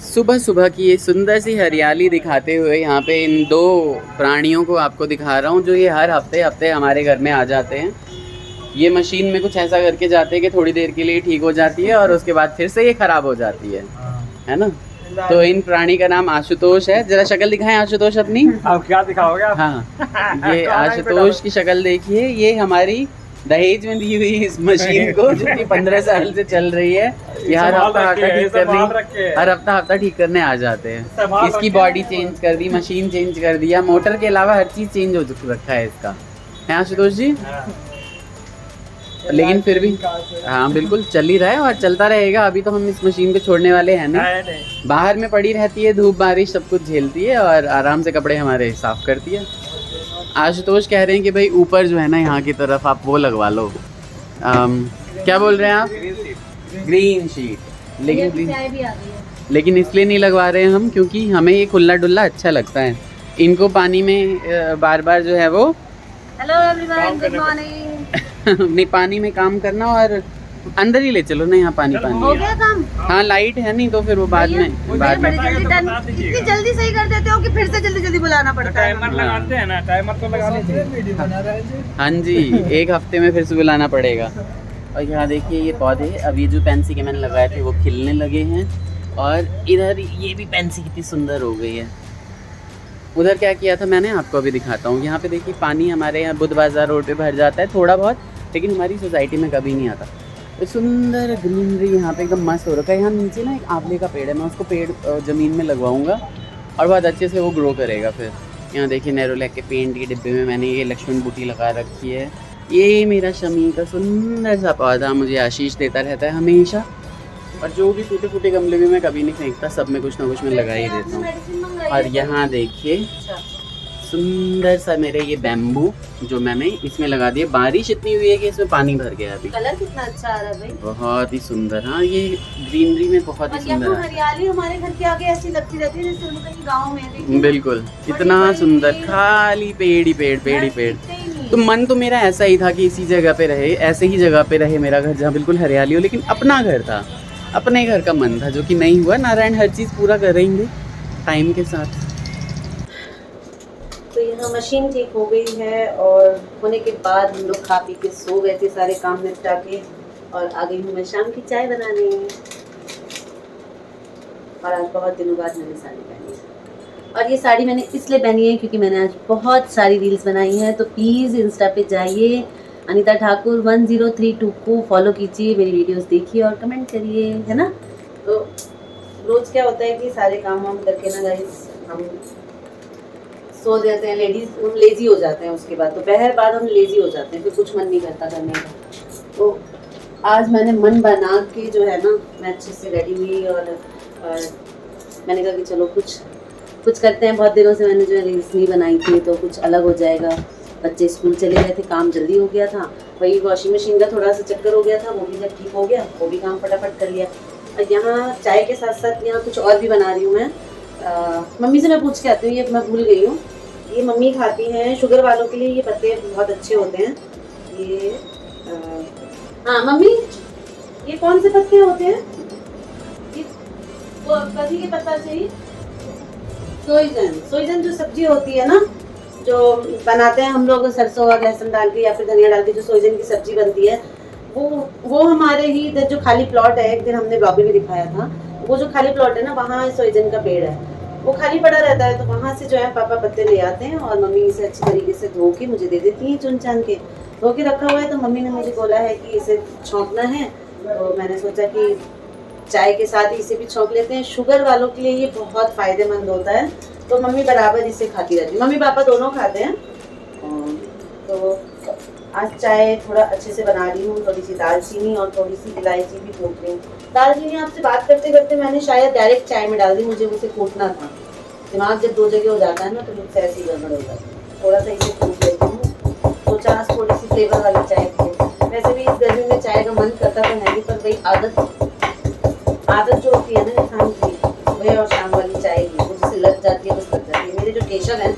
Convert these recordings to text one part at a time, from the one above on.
सुबह सुबह की ये सुंदर सी हरियाली दिखाते हुए यहाँ पे इन दो प्राणियों को आपको दिखा रहा हूँ जो ये हर हफ्ते हफ्ते हमारे घर में आ जाते हैं। ये मशीन में कुछ ऐसा करके जाते हैं कि थोड़ी देर के लिए ठीक हो जाती है और उसके बाद फिर से ये खराब हो जाती है ना। तो इन प्राणी का नाम आशुतोष है। जरा शक्ल दिखाएं आशुतोष अपनी। आप क्या दिखाओगे आप? हाँ, ये आशुतोष की शक्ल देखिए। ये हमारी दहेज में दी हुई इस मशीन को जो कि 15 साल से चल रही है। ये हर हफ्ता ठीक करने आ जाते हैं। इसकी बॉडी चेंज कर दी, मशीन चेंज कर दिया, मोटर के अलावा हर चीज चेंज हो रखा है इसका, है आशुतोष जी। लेकिन फिर भी हाँ बिल्कुल चल ही रहा है और चलता रहेगा। अभी तो हम इस मशीन को छोड़ने वाले हैं ना। बाहर में पड़ी रहती है, धूप बारिश सब कुछ झेलती है और आराम से कपड़े हमारे साफ करती है। आशुतोष कह रहे हैं कि भाई ऊपर जो है ना यहाँ की तरफ आप वो लगवा लो, क्या बोल रहे हैं आप, ग्रीन शीट। लेकिन इसलिए नहीं लगवा रहे हैं हम क्योंकि हमें ये खुला डुल्ला अच्छा लगता है। इनको पानी में बार बार जो है वो हेलो एवरीवन, गुड मॉर्निंग। नहीं, पानी में काम करना और अंदर ही ले चलो ना। यहाँ पानी हो गया काम? हाँ, लाइट है नहीं तो फिर वो बाद में बड़ी जल्दी डन, इतनी जल्दी सही कर देते हो कि फिर से जल्दी जल्दी बुलाना पड़ता है। टाइमर लगाते हैं ना, टाइमर तो लगा लेते। हाँ जी, एक हफ्ते में फिर से बुलाना पड़ेगा। और यहाँ देखिए ये पौधे, अब ये जो पेंसी के मैंने लगाए थे वो खिलने लगे हैं। और इधर ये भी पेंसी कितनी सुंदर हो गई है। उधर क्या किया था मैंने आपको अभी दिखाता हूँ। यहाँ पे देखिए पानी हमारे यहाँ बुध बाजार रोड पे भर जाता है थोड़ा बहुत, लेकिन हमारी सोसाइटी में कभी नहीं आता। तो सुंदर ग्रीनरी यहाँ पे एकदम मस्त हो रखा है। यहाँ नीचे ना एक आंवले का पेड़ है, मैं उसको पेड़ ज़मीन में लगवाऊंगा और बहुत अच्छे से वो ग्रो करेगा। फिर यहाँ देखिए नेरोलैक के पेंट के डिब्बे में मैंने ये लक्ष्मण बूटी लगा रखी है। ये मेरा शमी का सुंदर सा पौधा मुझे आशीष देता रहता है हमेशा। और जो भी टूटे फूटे गमले भी मैं कभी नहीं फेंकता, सब में कुछ ना कुछ मैं लगा ही देता हूँ। और यहाँ देखिए सुंदर सा मेरे ये बैम्बू जो मैंने इसमें लगा दिया। बारिश इतनी हुई है कि इसमें पानी भर गया अभी। कलर कितना अच्छा आ रहा है भाई, बहुत ही सुंदर। हाँ, ये ग्रीनरी में बहुत ही सुंदर है। हरियाली हमारे घर के आगे ऐसी लगती रहती है जैसे कहीं गाँव में। बिल्कुल, कितना सुंदर, खाली पेड़ ही पेड़, पेड़ ही पेड़। तो मन तो मेरा ऐसा ही था कि इसी जगह पे रहे, ऐसे ही जगह पे रहे मेरा घर जहाँ बिल्कुल हरियाली हो। लेकिन अपना घर था, अपने घर का मन था, जो कि नहीं हुआ। नारायण हर चीज़ पूरा करेंगे टाइम के साथ। तो यहाँ मशीन ठीक हो गई है और होने के बाद हम लोग खा पी के सो गए थे सारे काम निपटा के। और आ गई हूँ मैं शाम की चाय बनाने। और आज बहुत दिनों बाद मैंने साड़ी पहनी है। और ये साड़ी मैंने इसलिए पहनी है क्योंकि मैंने आज बहुत सारी रील्स बनाई हैं। तो प्लीज़ इंस्टा पे जाइए, अनीता ठाकुर 1032 को फॉलो कीजिए, मेरी वीडियोस देखिए और कमेंट करिए, है ना। तो रोज़ क्या होता है कि सारे काम वाम करके ना गाइस हम सो जाते हैं। लेडीज हम लेजी हो जाते हैं, उसके बाद दोपहर बाद हम लेजी हो जाते हैं, फिर कुछ मन नहीं करता करने का। तो आज मैंने मन बना के जो है ना, मैं अच्छे से रेडी हुई और मैंने कहा कि चलो कुछ करते हैं। बहुत दिनों से मैंने जो रील्स नहीं बनाई थी, तो कुछ अलग हो जाएगा। बच्चे स्कूल चले गए थे, काम जल्दी हो गया था। वही वॉशिंग मशीन का थोड़ा सा चक्कर हो गया था, वो भी जब ठीक हो गया वो भी काम फटाफट कर लिया। और यहाँ चाय के साथ साथ यहाँ कुछ और भी बना रही हूँ मैं। मम्मी से मैं पूछ के आती हूँ, ये मैं भूल गई हूँ। ये मम्मी खाती हैं, शुगर वालों के लिए ये पत्ते बहुत अच्छे होते हैं। ये हाँ मम्मी, ये कौन से पत्ते होते हैं? ये वो कथी के पत्ता चाहिए? सोइजन जो सब्जी होती है ना, जो बनाते हैं हम लोग सरसों और लहसुन डाल के या फिर धनिया डाल के, जो सोइजन की सब्जी बनती है, वो हमारे ही इधर जो खाली प्लॉट है, एक दिन हमने ब्लॉग में भी दिखाया था, वो जो खाली प्लॉट है ना, वहाँ सोइजन का पेड़ है, वो खाली पड़ा रहता है। तो वहाँ से जो है पापा पत्ते ले आते हैं और मम्मी इसे अच्छी तरीके से धो के मुझे दे देती हैं, चुन चान के धो के रखा हुआ है। तो मम्मी ने मुझे बोला है कि इसे छौंकना है, तो मैंने सोचा कि चाय के साथ ही इसे भी छौंक लेते हैं। शुगर वालों के लिए ये बहुत फ़ायदेमंद होता है, तो मम्मी बराबर इसे खाती रहती है। मम्मी पापा दोनों खाते हैं। तो आज चाय थोड़ा अच्छे से बना रही हूँ। थोड़ी सी दालचीनी और थोड़ी सी इलायची भी कूट रही हूँ। दालचीनी आपसे बात करते करते मैंने शायद डायरेक्ट चाय में डाल दी, मुझे उसे कूटना था। दिमाग जब दो जगह हो जाता है ना, तो मुझसे ऐसी गड़बड़ हो जाती है। थोड़ा सा इसे कूट लेती हूँ, सोचा आज थोड़ी सी फ्लेवर वाली चाय पी। वैसे भी इस गर्मी में चाय का मन करता तो नहीं, पर भाई आदत जो होती है ना इंसान की, सुबह और शाम वाली चाय की, वो जिसे लग जाती है बस लग जाती है। मेरे जो टेशन है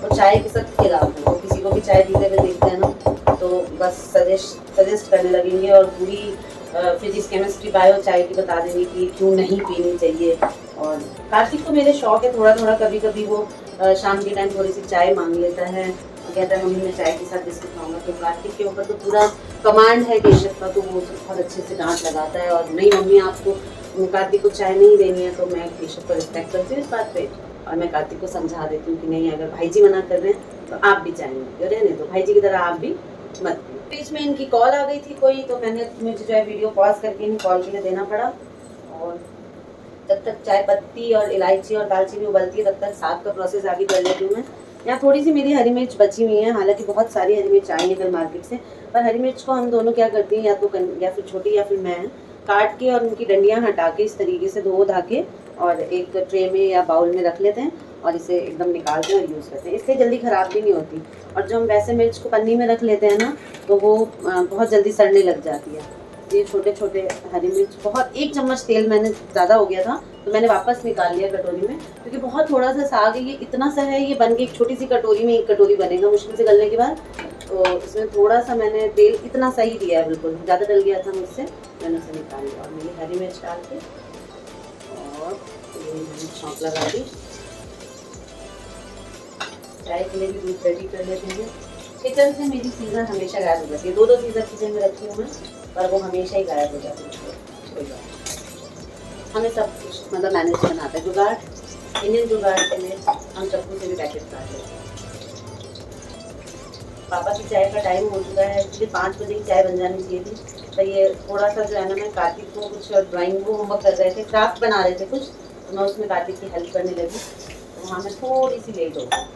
वो चाय के साथ खिलाफ है, वो किसी को भी चाय पीते हुए देखते हैं ना, तो बस सजेस्ट करने लगेंगे और पूरी फिजिक्स केमिस्ट्री बायो चाय की बता देंगे कि क्यों नहीं पीनी चाहिए। और कार्तिक को मेरे शौक है थोड़ा थोड़ा, कभी कभी वो शाम के टाइम थोड़ी सी चाय मांग लेता है, कहता है मम्मी मैं चाय के साथ बिस्किट खाऊंगा। तो कार्तिक के ऊपर तो पूरा कमांड है केशव का, तो वो बहुत अच्छे से डांट लगाता है, और नहीं मम्मी आपको कार्तिक को चाय नहीं देनी है, तो मैं केशव को रिस्पेक्ट करती हूँ इस बात पे, और मैं कार्तिक को समझा देती हूँ कि नहीं, अगर भाई जी मना कर रहे हैं तो आप भी चाय नहीं रहने दो, भाई जी की तरह आप भी मत। बीच में इनकी कॉल आ गई थी कोई, तो मैंने मुझे जो है वीडियो पॉज करके इन्हें कॉल के लिए देना पड़ा, और जब तक चाय पत्ती और इलायची और दालचीनी उबलती है तब तक साग का प्रोसेस आगे कर लेती हूँ मैं। यहाँ थोड़ी सी मेरी हरी मिर्च बची हुई है, हालांकि बहुत सारी हरी मिर्च आई है कल मार्केट से, पर हरी मिर्च को हम दोनों क्या करते हैं, या फिर छोटी या फिर मैं काट के और उनकी डंडियाँ हटा के इस तरीके से धो धा के और एक ट्रे में या बाउल में रख लेते हैं, और इसे एकदम निकालते हैं और यूज़ करते हैं, इससे जल्दी ख़राब भी नहीं होती। और जो हम वैसे मिर्च को पन्नी में रख लेते हैं ना, तो वो बहुत जल्दी सड़ने लग जाती है। ये छोटे छोटे हरी मिर्च, बहुत 1 चम्मच तेल मैंने ज़्यादा हो गया था तो मैंने वापस निकाल लिया कटोरी में, क्योंकि बहुत थोड़ा सा साग है, ये इतना सा है, ये बन के एक छोटी सी कटोरी में 1 कटोरी बनेगा मुश्किल से गलने के बाद। तो इसमें थोड़ा सा मैंने तेल इतना सही दिया है, बिल्कुल ज़्यादा डल गया था मुझसे, मैंने उसे निकाल लिया, और मेरी हरी मिर्च डाल के और छौंक लगा दी। चाय के लिए भी दूध रेडी कर लेते हैं। किचन से मेरी सीज़न हमेशा गायब हो जाती है, 2-2 सीज़न किचन में रखी हूँ मैं, पर वो हमेशा ही गायब हो जाती है। कोई बात, हमें सब कुछ मतलब मैनेज करना आता है। जुगाड़, इंडियन जुगाड़ के लिए हम चक्कू से भी पैकेट काट लेते हैं। पापा की चाय का टाइम हो चुका है, एक्चुअली 5 बजे की चाय बन जानी चाहिए थी, पर ये थोड़ा सा जो है ना, मैं कार्तिक को कुछ ड्राइंग वो होमवर्क कर रहे थे, क्राफ्ट बना रहे थे कुछ, तो मैं उसमें कार्तिक की हेल्प करने लगी, तो वहाँ मैं थोड़ी सी लेट हो गई।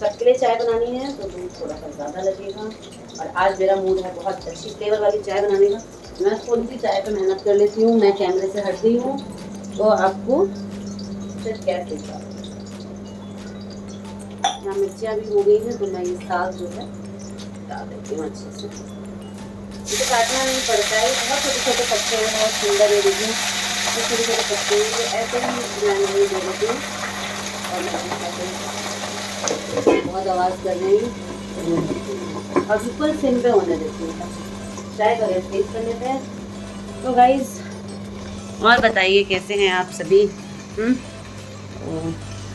सबके लिए चाय बनानी है तो दूध थोड़ा सा ज़्यादा लगेगा, और आज मेरा मूड है बहुत अच्छी फ्लेवर वाली चाय बनाने का। मैं थोड़ी सी चाय पे मेहनत कर लेती हूँ, मैं कैमरे से हट गई हूँ तो आपको फिर कैसे देगा। यहाँ मिर्चियाँ भी हो गई हैं, तो मैं ये साग जो है डाल देती हूँ अच्छे से। इसे काटना नहीं पड़ता है, बहुत छोटे छोटे पत्ते हैं, बहुत सुंदर है, देखिए छोटे छोटे पत्ते हैं, ऐसे ही मैं नहीं दे देती हूँ। और बहुत आवाज़ कर रही हूँ, और बिल्कुल सिम पे होने देती हूँ। चाय का गैस तेज कर लेते हैं। तो गाइस, और बताइए कैसे हैं आप सभी?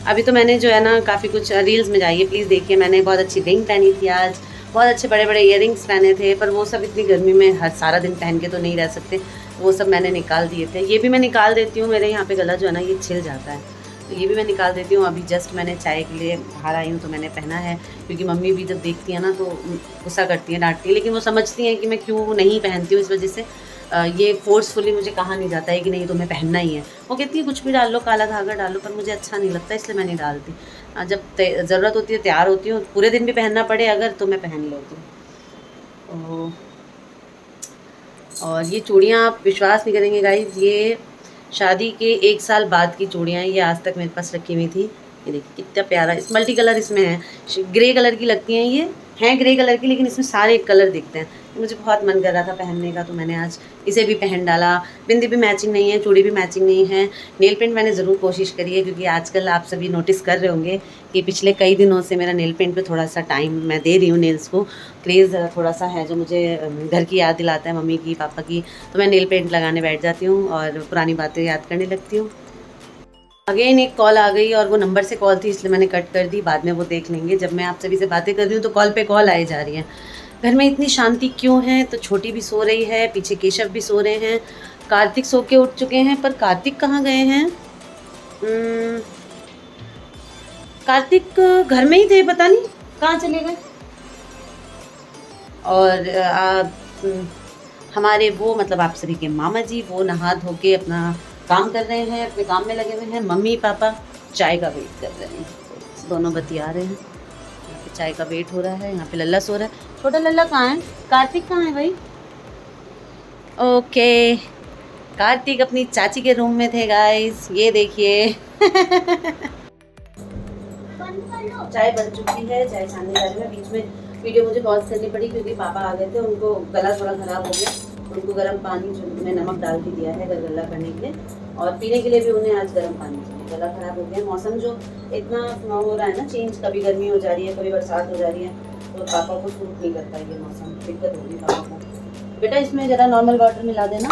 अभी तो मैंने जो है ना काफ़ी कुछ रील्स में जाइए प्लीज़ देखिए, मैंने बहुत अच्छी रिंग पहनी थी आज, बहुत अच्छे बड़े बड़े इयररिंग्स पहने थे, पर वो सब इतनी गर्मी में हर सारा दिन पहन के तो नहीं रह सकते, वो सब मैंने निकाल दिए थे। ये भी मैं निकाल देती हूँ, मेरे यहाँ पे गला जो है ना ये छिल जाता है, तो ये भी मैं निकाल देती हूँ। अभी जस्ट मैंने चाय के लिए बाहर आई हूँ तो मैंने पहना है, क्योंकि मम्मी भी जब देखती है ना तो गुस्सा करती है, डांटती है, लेकिन वो समझती हैं कि मैं क्यों नहीं पहनती हूँ, इस वजह से ये फोर्सफुली मुझे कहा नहीं जाता है कि नहीं तुम्हें पहनना ही है। वो कहती है कुछ भी डाल लो, काला धागा डालो, पर मुझे अच्छा नहीं लगता, इसलिए मैं नहीं डालती। जब ज़रूरत होती है, तैयार होती हूँ, पूरे दिन भी पहनना पड़े अगर, तो मैं पहन लेती हूँ। और ये चूड़ियाँ आप विश्वास नहीं करेंगे गाइस, ये शादी के 1 साल बाद की चूड़ियाँ, ये आज तक मेरे पास रखी हुई थी। ये देखिए कितना प्यारा, इस मल्टी कलर इसमें है, ग्रे कलर की लगती हैं, ये हैं ग्रे कलर की, लेकिन इसमें सारे कलर दिखते हैं। मुझे बहुत मन कर रहा था पहनने का, तो मैंने आज इसे भी पहन डाला। बिंदी भी मैचिंग नहीं है, चूड़ी भी मैचिंग नहीं है। नेल पेंट मैंने ज़रूर कोशिश करी है, क्योंकि आजकल आप सभी नोटिस कर रहे होंगे कि पिछले कई दिनों से मेरा नेल पेंट पे थोड़ा सा टाइम मैं दे रही हूँ, नेल्स को क्रेज़ थोड़ा सा है, जो मुझे घर की याद दिलाता है, मम्मी की, पापा की, तो मैं नेल पेंट लगाने बैठ जाती हूँ और पुरानी बातें याद करने लगती हूँ। अगेन एक कॉल आ गई, और वो नंबर से कॉल थी, इसलिए मैंने कट कर दी, बाद में वो देख लेंगे। जब मैं आप सभी से बातें कर रही हूँ तो कॉल पे कॉल आई जा रही है। घर में इतनी शांति क्यों है? तो छोटी भी सो रही है, पीछे केशव भी सो रहे हैं, कार्तिक सो के उठ चुके हैं, पर कार्तिक कहाँ गए हैं? कार्तिक घर में ही थे, पता नहीं कहाँ चले गए। और हमारे वो मतलब आप सभी के मामा जी, वो नहा धो के अपना काम कर रहे हैं, अपने काम में लगे हुए हैं। मम्मी पापा चाय का वेट कर रहे हैं, दोनों बतिया रहे हैं। यहाँ पे चाय का वेट हो रहा है, यहाँ पे लल्ला सो रहा है। छोटा लल्ला कहाँ है? कार्तिक कहाँ है भाई? ओके, कार्तिक अपनी चाची के रूम में थे गाइस, ये देखिए। चाय बन चुकी है, चाय छानने जा रही है। बीच में वीडियो मुझे पॉज करनी पड़ी क्योंकि पापा आ गए थे, उनको गला थोड़ा ख़राब हो गया, उनको गर्म पानी जो मैं नमक डाल के दिया है गला करने के लिए, और पीने के लिए भी उन्हें आज गर्म पानी चाहिए। गला ख़राब हो गया, मौसम जो इतना हो रहा है ना चेंज, कभी गर्मी हो जा रही है, कभी बरसात हो जा रही है, तो पापा को सूट नहीं करता ये मौसम, दिक्कत होगी पापा को। बेटा इसमें ज़रा नॉर्मल वाटर मिला देना।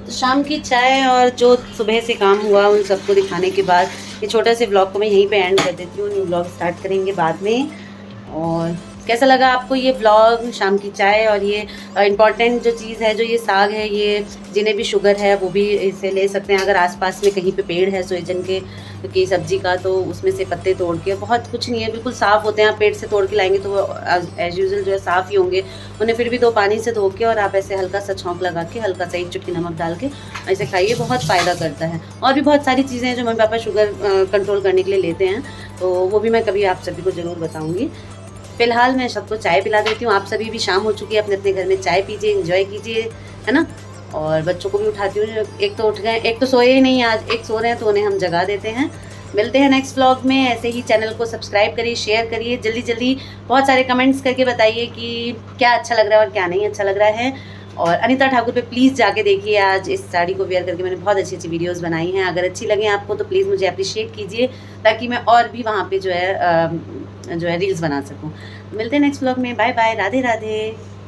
तो शाम की चाय और जो सुबह से काम हुआ उन सबको दिखाने के बाद ये छोटा से व्लॉग को मैं यहीं पे एंड कर देती हूँ। न्यू व्लॉग स्टार्ट करेंगे बाद में। और कैसा लगा आपको ये व्लॉग, शाम की चाय और ये इम्पॉर्टेंट जो चीज़ है, जो ये साग है, ये जिन्हें भी शुगर है वो भी इसे ले सकते हैं। अगर आसपास में कहीं पे पेड़ है सोएजन के की सब्जी का, तो उसमें से पत्ते तोड़ के, बहुत कुछ नहीं है, बिल्कुल साफ़ होते हैं। आप पेड़ से तोड़ के लाएंगे तो वो एज यूजुअल जो है साफ़ ही होंगे। उन्हें फिर भी 2 पानी से धो के और आप ऐसे हल्का सा छौंक लगा के, हल्का सा 1 चुटकी नमक डाल के ऐसे खाइए, बहुत फ़ायदा करता है। और भी बहुत सारी चीज़ें हैं जो मम्मी पापा शुगर कंट्रोल करने के लिए लेते हैं, तो वो भी मैं कभी आप सभी को ज़रूर बताऊँगी। फ़िलहाल मैं सबको चाय पिला देती हूँ। आप सभी भी शाम हो चुकी है, अपने अपने घर में चाय पीजिए, एंजॉय कीजिए, है ना। और बच्चों को भी उठाती हूँ, एक तो उठ गए, एक तो सोए ही नहीं आज, एक सो रहे हैं तो उन्हें हम जगा देते हैं। मिलते हैं नेक्स्ट व्लॉग में। ऐसे ही चैनल को सब्सक्राइब करिए, शेयर करिए, जल्दी जल्दी बहुत सारे कमेंट्स करके बताइए कि क्या अच्छा लग रहा है और क्या नहीं अच्छा लग रहा है। और अनीता ठाकुर पे प्लीज़ जाके देखिए, आज इस साड़ी को वेयर करके मैंने बहुत अच्छी अच्छी वीडियोस बनाई हैं। अगर अच्छी लगे आपको तो प्लीज़ मुझे अप्रिशिएट कीजिए, ताकि मैं और भी वहाँ पे जो है रील्स बना सकूँ। मिलते हैं नेक्स्ट व्लॉग में। Bye bye, Radhe Radhe.